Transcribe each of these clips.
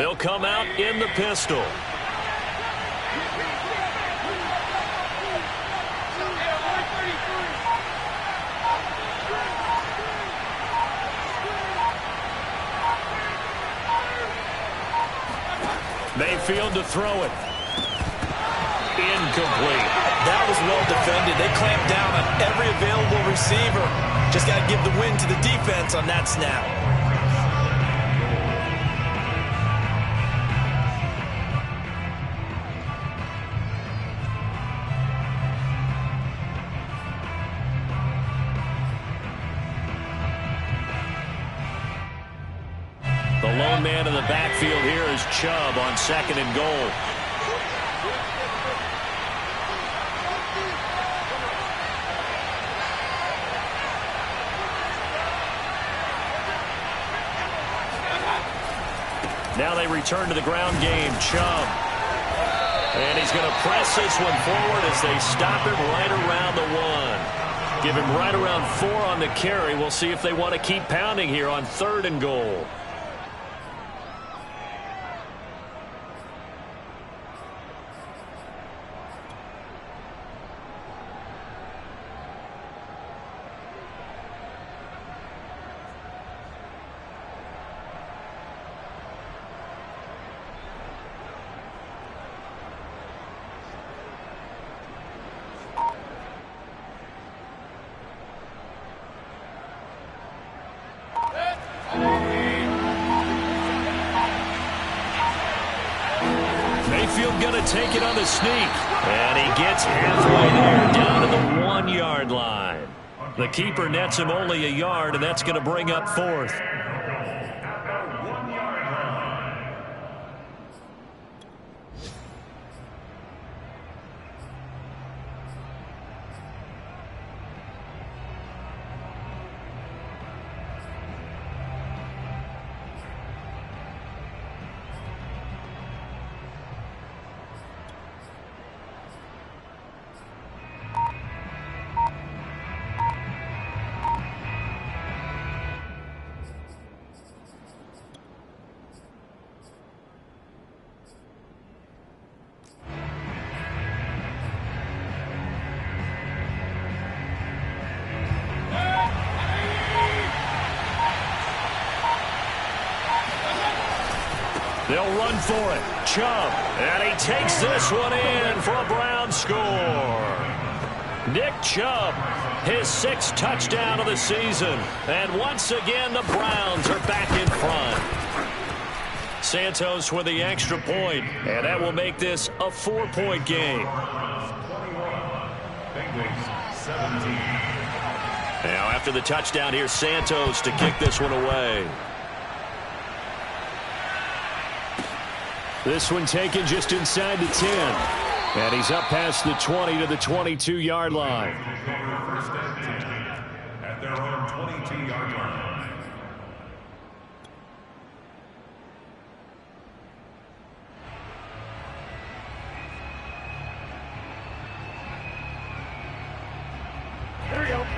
They'll come out in the pistol. Mayfield to throw it. Incomplete. That was well defended. They clamped down on every available receiver. Just got to give the win to the defense on that snap. The lone man in the backfield here is Chubb on 2nd and goal. Now they return to the ground game. Chubb. And he's going to press this one forward as they stop him right around the 1. Give him right around 4 on the carry. We'll see if they want to keep pounding here on 3rd and goal. Mayfield going to take it on the sneak. And he gets halfway there, down to the 1-yard line. The keeper nets him only a yard, and that's going to bring up 4th. They'll run for it. Chubb. And he takes this one in for a Brown score. Nick Chubb, his 6th touchdown of the season. And once again, the Browns are back in front. Santos with the extra point, and that will make this a 4-point game. Now after the touchdown, here's Santos to kick this one away. This one taken just inside the 10. And he's up past the 20 to the 22-yard line. At their own 22-yard line.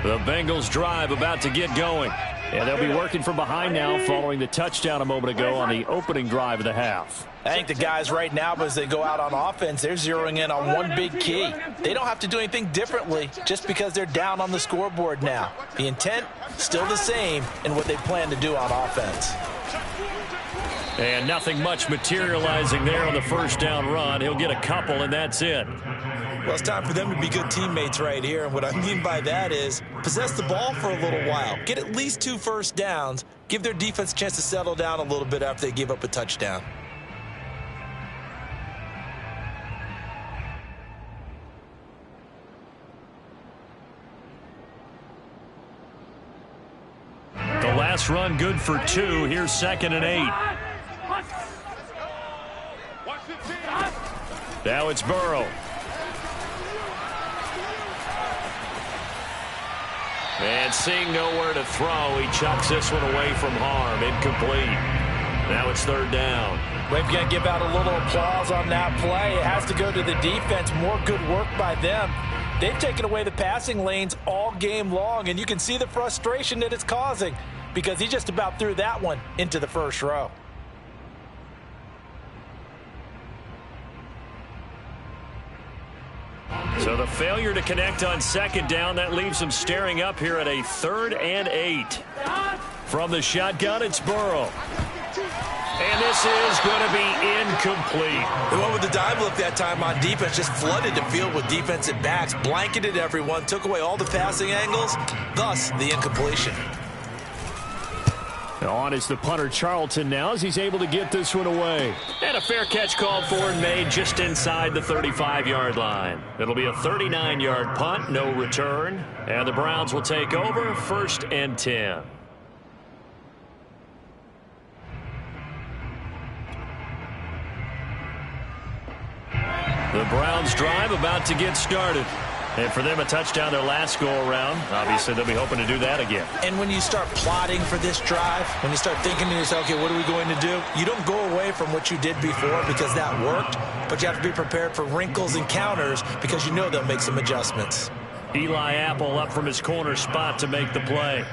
The Bengals drive about to get going. And they'll be working from behind now following the touchdown a moment ago on the opening drive of the half. I think the guys right now, as they go out on offense, they're zeroing in on one big key. They don't have to do anything differently just because they're down on the scoreboard now. The intent, still the same in what they plan to do on offense. And nothing much materializing there on the first down run. He'll get a couple, and that's it. Well, it's time for them to be good teammates right here. And what I mean by that is possess the ball for a little while. Get at least 2 first downs. Give their defense a chance to settle down a little bit after they give up a touchdown. The last run good for 2. Here's 2nd and 8. Now it's Burrow. And seeing nowhere to throw, he chucks this one away from harm. Incomplete. Now it's 3rd down. We've got to give out a little applause on that play. It has to go to the defense. More good work by them. They've taken away the passing lanes all game long, and you can see the frustration that it's causing because he just about threw that one into the first row. Failure to connect on second down. That leaves them staring up here at a 3rd and 8. From the shotgun, it's Burrow. And this is going to be incomplete. They went with the dive look that time on defense, just flooded the field with defensive backs, blanketed everyone, took away all the passing angles, thus the incompletion. On is the punter Charlton now as he's able to get this one away. And a fair catch called for and made just inside the 35-yard line. It'll be a 39-yard punt, no return. And the Browns will take over 1st and 10. The Browns drive about to get started. And for them, a touchdown their last go-around. Obviously, they'll be hoping to do that again. And when you start plotting for this drive, when you start thinking to yourself, okay, what are we going to do? You don't go away from what you did before because that worked, but you have to be prepared for wrinkles and counters because you know they'll make some adjustments. Eli Apple up from his corner spot to make the play.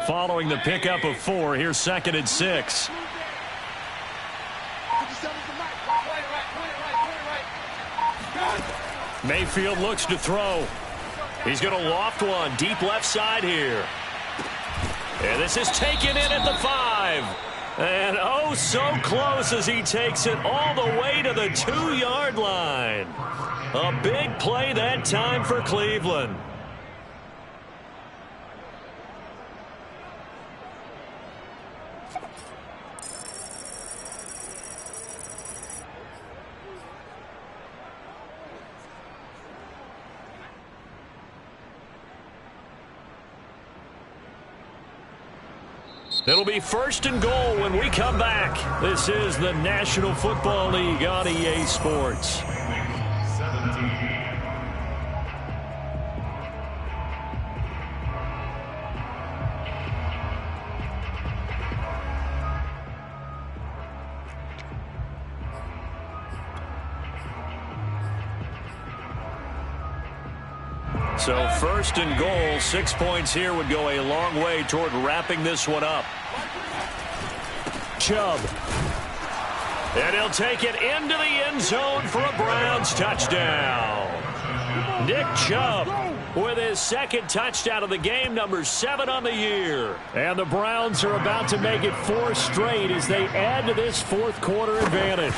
Following the pickup of 4, here's 2nd and 6. Mayfield looks to throw. He's going to loft one deep left side here. And this is taken in at the 5. And oh, so close as he takes it all the way to the 2-yard line. A big play that time for Cleveland. It'll be 1st and goal when we come back. This is the National Football League on EA Sports. 17. So 1st and goal, 6 points here would go a long way toward wrapping this one up. Chubb. And he'll take it into the end zone for a Browns touchdown. Nick Chubb with his 2nd touchdown of the game, number 7 on the year. And the Browns are about to make it 4 straight as they add to this 4th quarter advantage.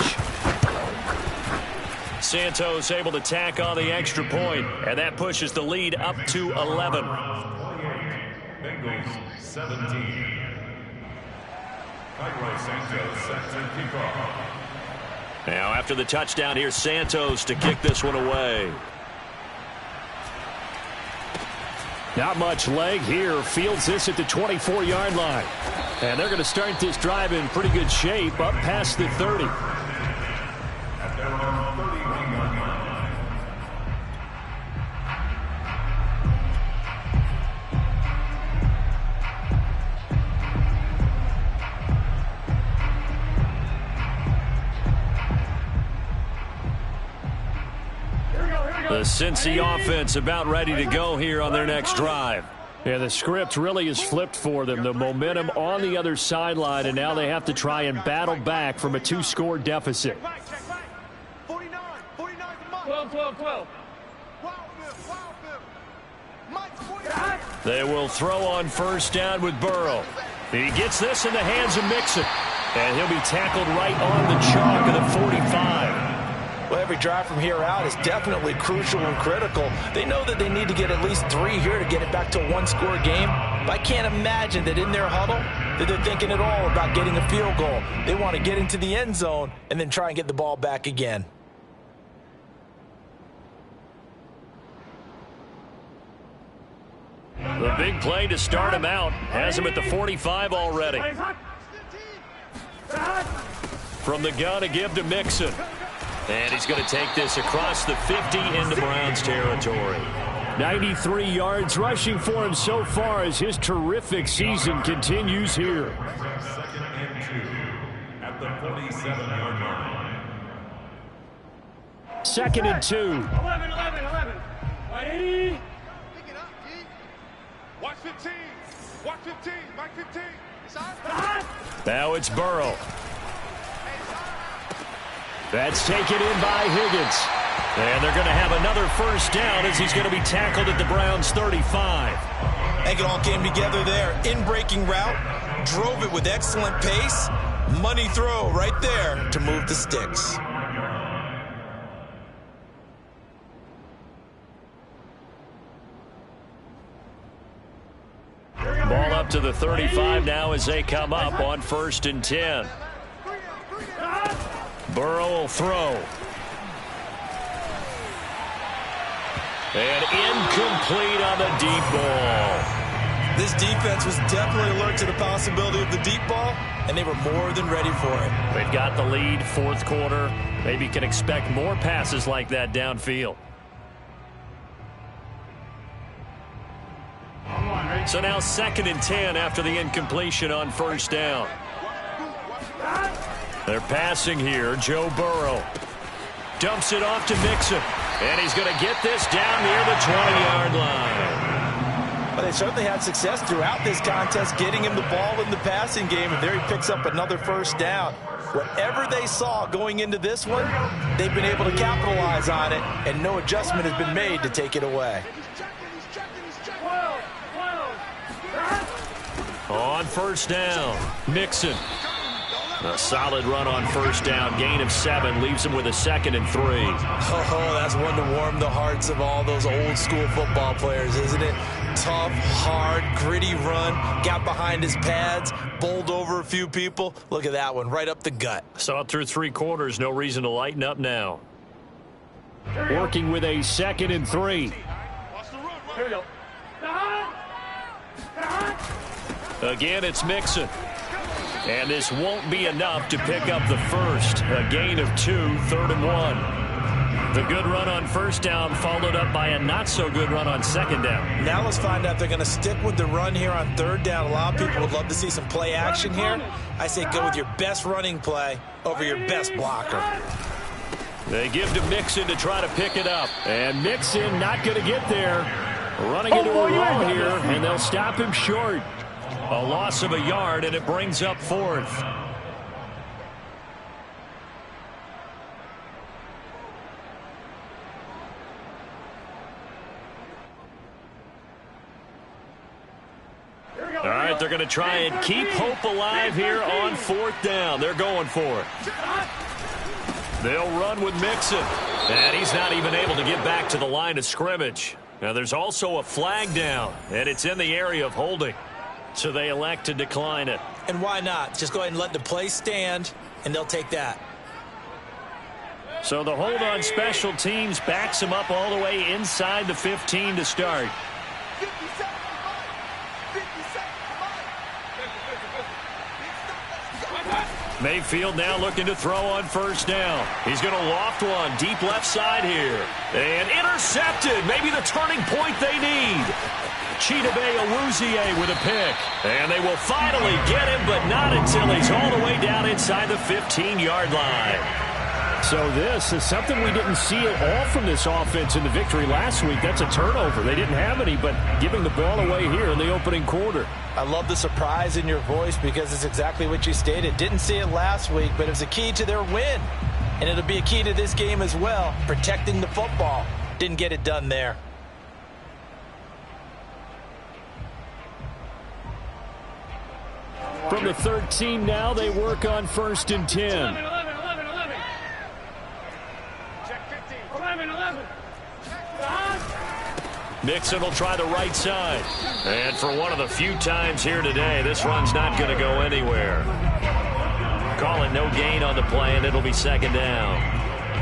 Santos able to tack on the extra point, and that pushes the lead up to 11. 28. Bengals 17. Santos set to kickoff. Now after the touchdown, here's Santos to kick this one away. Not much leg here. Fields this at the 24-yard line. And they're going to start this drive in pretty good shape up past the 30. At their own 31-yard line. The Cincy offense about ready to go here on their next drive. Yeah, the script really is flipped for them. The momentum on the other sideline, and now they have to try and battle back from a 2-score deficit. 12. They will throw on 1st down with Burrow. He gets this in the hands of Mixon, and he'll be tackled right on the chalk of the 45. Well, every drive from here out is definitely crucial and critical. They know that they need to get at least 3 here to get it back to a 1-score game. But I can't imagine that in their huddle that they're thinking at all about getting a field goal. They want to get into the end zone and then try and get the ball back again. The big play to start him out has him at the 45 already. From the gun to give to Mixon. And he's going to take this across the 50 into Browns territory. 93 yards rushing for him so far as his terrific season continues here. 2nd and 2 at the 47-yard line. 2nd and 2. 11. Right, 80. Watch 15. Watch 15. Mike 15. Now it's Burrow. That's taken in by Higgins. And they're going to have another first down as he's going to be tackled at the Browns' 35. I think it all came together there. In-breaking route, drove it with excellent pace. Money throw right there to move the sticks. Ball up to the 35 now as they come up on 1st and 10. Burrow will throw. And incomplete on the deep ball. This defense was definitely alert to the possibility of the deep ball, and they were more than ready for it. They've got the lead, 4th quarter. Maybe can expect more passes like that downfield. So now 2nd and 10 after the incompletion on 1st down. They're passing here. Joe Burrow dumps it off to Mixon. And he's going to get this down near the 20-yard line. Well, they certainly had success throughout this contest getting him the ball in the passing game, and there he picks up another first down. Whatever they saw going into this one, they've been able to capitalize on it, and no adjustment has been made to take it away. On 1st down, Mixon. A solid run on 1st down. Gain of 7 leaves him with a 2nd and 3. Oh, that's one to warm the hearts of all those old school football players, isn't it? Tough, hard, gritty run. Got behind his pads, bowled over a few people. Look at that one, right up the gut. Saw it through 3 quarters. No reason to lighten up now. Working with a 2nd and 3. Here we go. Again, it's Mixon. And this won't be enough to pick up the first. A gain of 2, 3rd and 1. The good run on 1st down followed up by a not-so-good run on 2nd down. Now let's find out if they're going to stick with the run here on 3rd down. A lot of people would love to see some play action here. I say go with your best running play over your best blocker. They give to Mixon to try to pick it up. And Mixon not going to get there. Running into a wall here, and they'll stop him short. A loss of a yard, and it brings up 4th. All right, they're going to try and keep hope alive here on 4th down. They're going for it. They'll run with Mixon. And he's not even able to get back to the line of scrimmage. Now, there's also a flag down, and it's in the area of holding. So they elect to decline it. And why not? Just go ahead and let the play stand, and they'll take that. So the hold on special teams backs him up all the way inside the 15 to start. Mayfield now looking to throw on 1st down. He's going to loft one deep left side here. And intercepted. Maybe the turning point they need. Chidobe Awuzie with a pick. And they will finally get him, but not until he's all the way down inside the 15-yard line. So this is something we didn't see at all from this offense in the victory last week. That's a turnover. They didn't have any, but giving the ball away here in the opening quarter. I love the surprise in your voice because it's exactly what you stated. Didn't see it last week, but it was a key to their win. And it'll be a key to this game as well, protecting the football. Didn't get it done there. From the 13 now, they work on 1st and 10. 11. Check 15. 11. Mixon will try the right side. And for one of the few times here today, this run's not going to go anywhere. Call it no gain on the play, and it'll be 2nd down.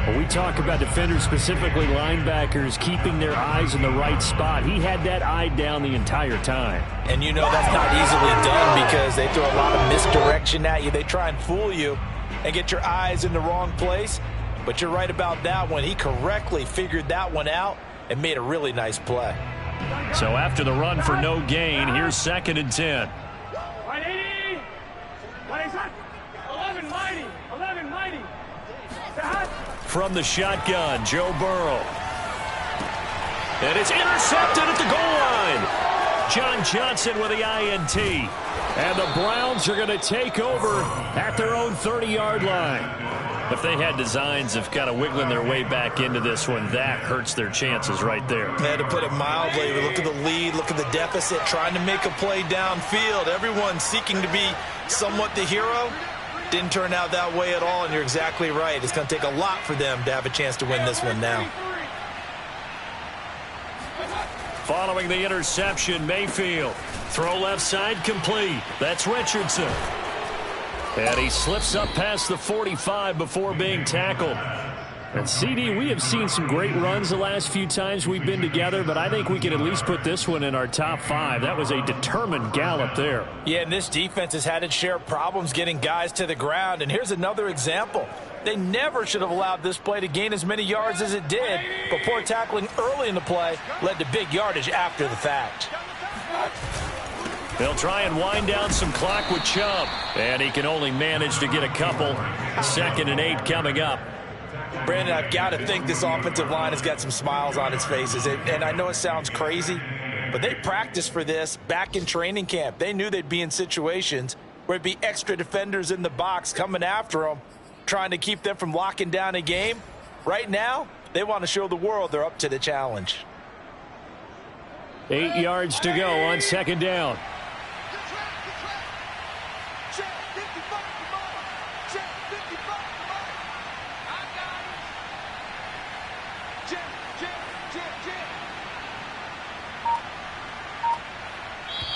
When we talk about defenders, specifically linebackers, keeping their eyes in the right spot, he had that eye down the entire time. And you know that's not easily done because they throw a lot of misdirection at you. They try and fool you and get your eyes in the wrong place. But you're right about that one. He correctly figured that one out and made a really nice play. So after the run for no gain, here's 2nd and 10. 11 mighty. from the shotgun, Joe Burrow. And it's intercepted at the goal line. John Johnson with the INT. And the Browns are going to take over at their own 30-yard line. If they had designs of kind of wiggling their way back into this one, that hurts their chances right there. They had to put it mildly. Look at the lead, look at the deficit, trying to make a play downfield. Everyone seeking to be somewhat the hero. Didn't turn out that way at all, and you're exactly right. It's going to take a lot for them to have a chance to win this one now. Following the interception, Mayfield. Throw left side complete. That's Richardson. And he slips up past the 45 before being tackled. And CD, we have seen some great runs the last few times we've been together, but I think we can at least put this one in our top 5. That was a determined gallop there. Yeah, and this defense has had its share of problems getting guys to the ground. And here's another example. They never should have allowed this play to gain as many yards as it did, but poor tackling early in the play led to big yardage after the fact. They'll try and wind down some clock with Chubb, and he can only manage to get a couple. 2nd and 8 coming up. Brandon, I've got to think this offensive line has got some smiles on its faces, and I know it sounds crazy, but they practiced for this back in training camp. They knew they'd be in situations where there'd be extra defenders in the box coming after them, trying to keep them from locking down a game. Right now, they want to show the world they're up to the challenge. 8 yards to go on 2nd down.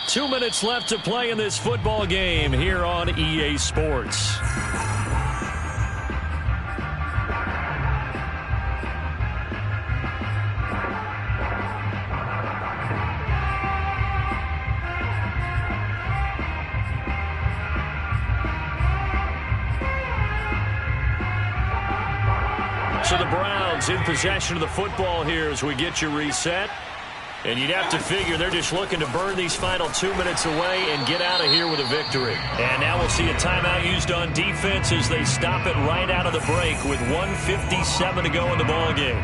Two minutes left to play in this football game here on EA Sports. So the Browns in possession of the football here as we get you reset. And you'd have to figure they're just looking to burn these final 2 minutes away and get out of here with a victory. And now we'll see a timeout used on defense as they stop it right out of the break with 1:57 to go in the ball game.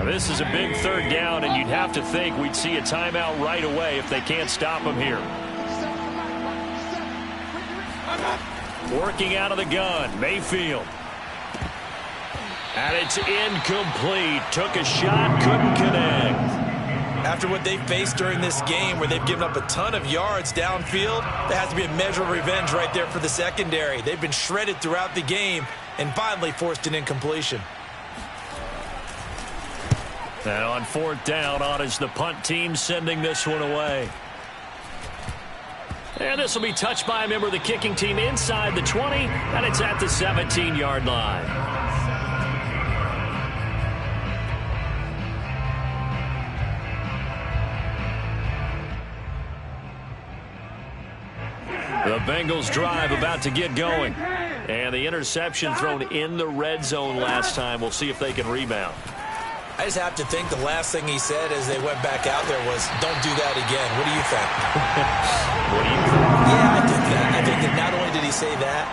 This is a big 3rd down, and you'd have to think we'd see a timeout right away if they can't stop him here. Working out of the gun, Mayfield. And it's incomplete. Took a shot, couldn't connect. After what they faced during this game where they've given up a ton of yards downfield, there has to be a measure of revenge right there for the secondary. They've been shredded throughout the game and finally forced an incompletion. And on 4th down, on is the punt team sending this one away. And this will be touched by a member of the kicking team inside the 20, and it's at the 17-yard line. The Bengals drive about to get going. And the interception thrown in the red zone last time. We'll see if they can rebound. I just have to think the last thing he said as they went back out there was, don't do that again. What do you think? What do you think? Yeah, I think that. I think that not only did he say that,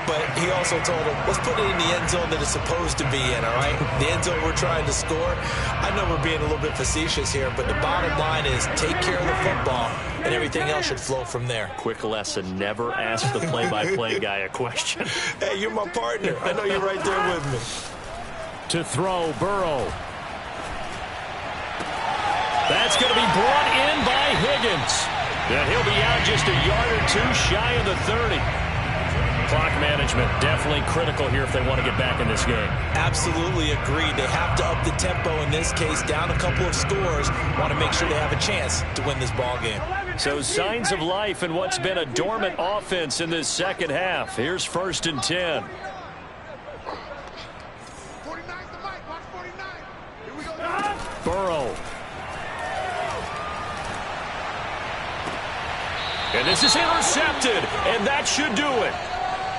but he also told him, let's put it in the end zone that it's supposed to be in, all right? The end zone we're trying to score. I know we're being a little bit facetious here, but the bottom line is take care of the football, and everything else should flow from there. Quick lesson, never ask the play-by-play guy a question. Hey, you're my partner. I know you're right there with me. To throw, Burrow. That's going to be brought in by Higgins. And he'll be out just a yard or two shy of the 30. Clock management definitely critical here if they want to get back in this game. Absolutely agreed. They have to up the tempo in this case, down a couple of scores. Want to make sure they have a chance to win this ball game. So signs of life in what's been a dormant offense in this 2nd half. Here's 1st and 10. Burrow. And this is intercepted, and that should do it.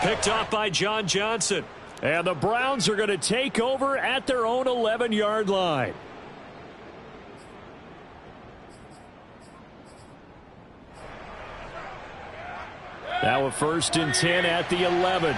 Picked up by John Johnson. And the Browns are going to take over at their own 11-yard line. Now a 1st and 10 at the 11.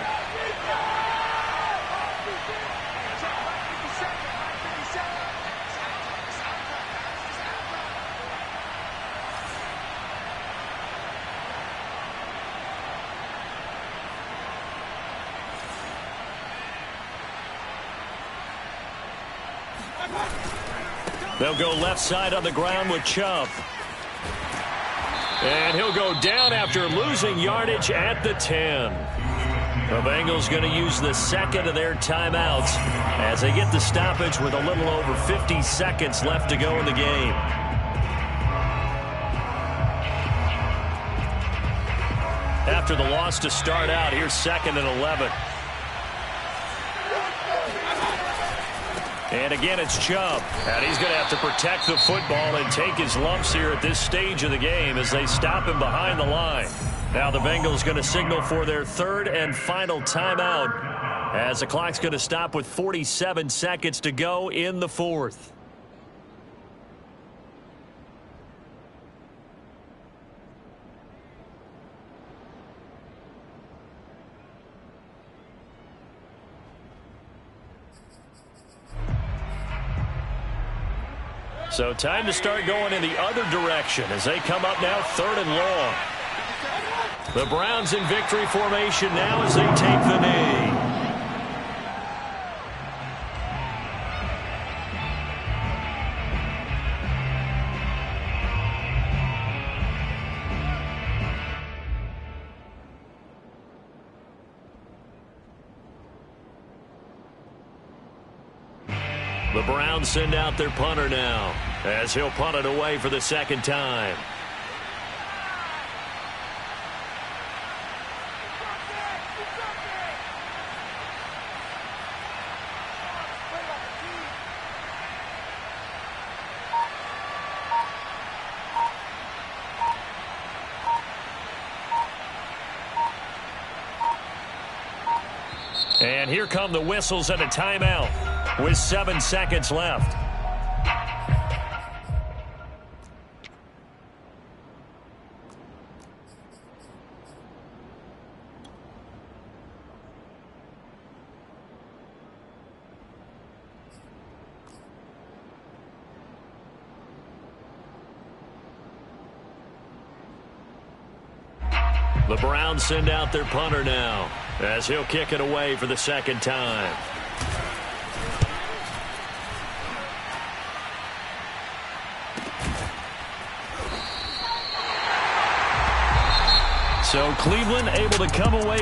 They'll go left side on the ground with Chubb. And he'll go down after losing yardage at the 10. The Bengals going to use the second of their timeouts as they get the stoppage with a little over 50 seconds left to go in the game. After the loss to start out, here's 2nd and 11. And again, it's Chubb. And he's going to have to protect the football and take his lumps here at this stage of the game as they stop him behind the line. Now the Bengals going to signal for their 3rd and final timeout as the clock's going to stop with 47 seconds to go in the 4th. So time to start going in the other direction as they come up now 3rd and long. The Browns in victory formation now as they take the knee. The Browns send out their punter now as he'll punt it away for the 2nd time. And here come the whistles and a timeout with 7 seconds left. The Browns send out their punter now as he'll kick it away for the 2nd time. So Cleveland able to come away